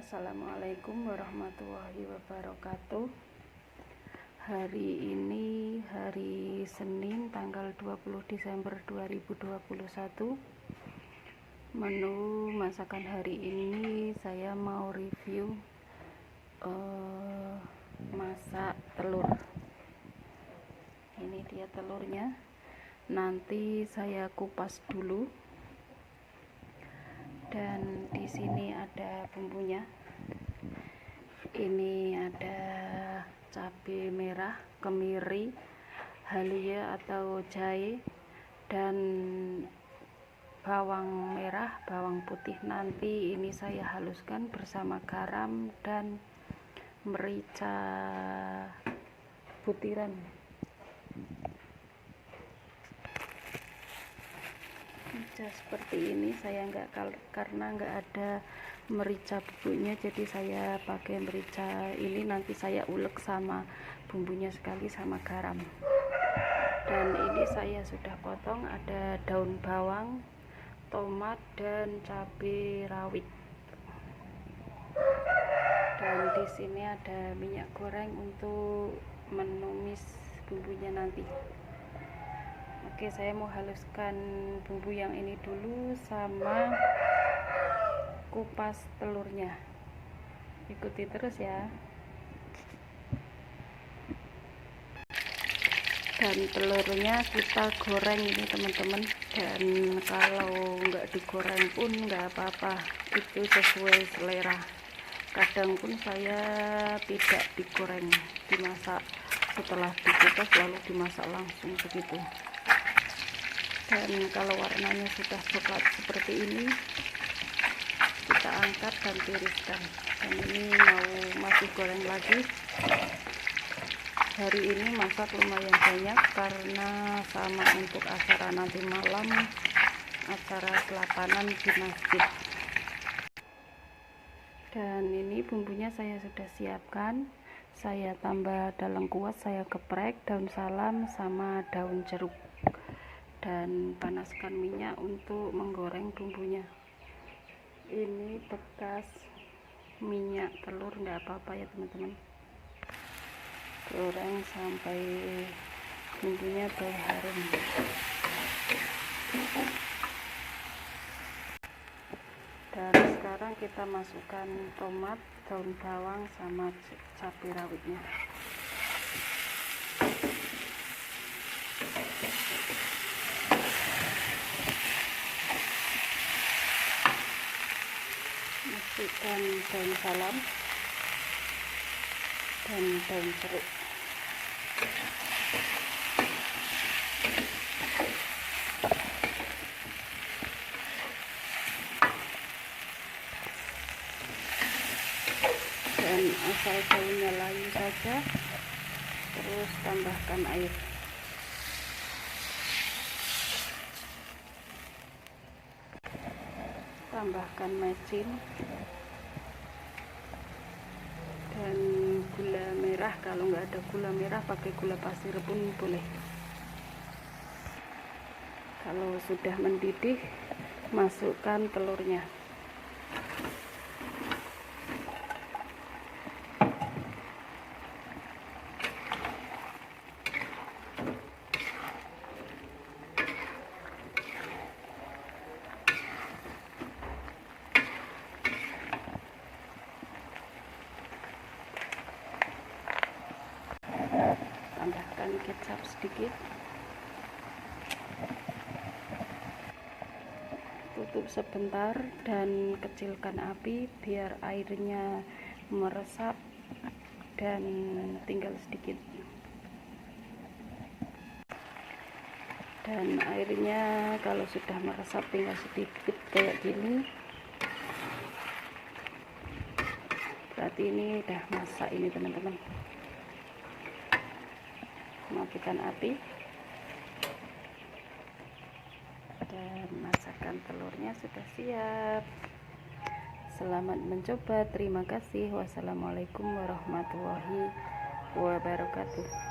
Assalamualaikum warahmatullahi wabarakatuh. Hari ini hari Senin tanggal 20 Desember 2021. Menu masakan hari ini saya mau review masak telur. Ini dia telurnya. Nanti saya kupas dulu. Dan di sini ada bumbunya. Ini ada cabai merah, kemiri, halia atau jahe, dan bawang merah, bawang putih. Nanti ini saya haluskan bersama garam dan merica butiran. Seperti ini saya karena nggak ada merica bubuknya, jadi saya pakai merica ini. Nanti saya ulek sama bumbunya sekali sama garam. Dan ini saya sudah potong, ada daun bawang, tomat, dan cabai rawit. Dan di sini ada minyak goreng untuk menumis bumbunya nanti. Oke, saya mau haluskan bumbu yang ini dulu sama kupas telurnya. Ikuti terus ya. Dan telurnya kita goreng ini teman-teman. Dan kalau nggak digoreng pun nggak apa-apa, itu sesuai selera. Kadang pun saya tidak digoreng, dimasak setelah dikupas lalu dimasak langsung begitu. Dan kalau warnanya sudah coklat seperti ini, kita angkat dan tiriskan. Dan ini masih goreng lagi. Hari ini masak lumayan banyak karena sama untuk acara nanti malam, acara selapanan di masjid. Dan ini bumbunya saya sudah siapkan. Saya tambah dalam kuas, saya geprek daun salam sama daun jeruk. Dan panaskan minyak untuk menggoreng bumbunya. Ini bekas minyak telur, nggak apa-apa ya teman-teman. Goreng sampai bumbunya berharum. Dan sekarang kita masukkan tomat, daun bawang sama cabai rawitnya. Masukkan daun salam dan daun jeruk. Dan asal daunnya layu saja, terus tambahkan air. Tambahkan mecin dan gula merah. Kalau nggak ada gula merah, pakai gula pasir pun boleh. Kalau sudah mendidih, masukkan telurnya. Tambahkan kecap sedikit. Tutup sebentar dan kecilkan api biar airnya meresap dan tinggal sedikit. Dan airnya kalau sudah meresap tinggal sedikit kayak gini, berarti ini udah masak ini teman-teman. Matikan api dan masakan telurnya sudah siap. Selamat mencoba, terima kasih. Wassalamualaikum warahmatullahi wabarakatuh.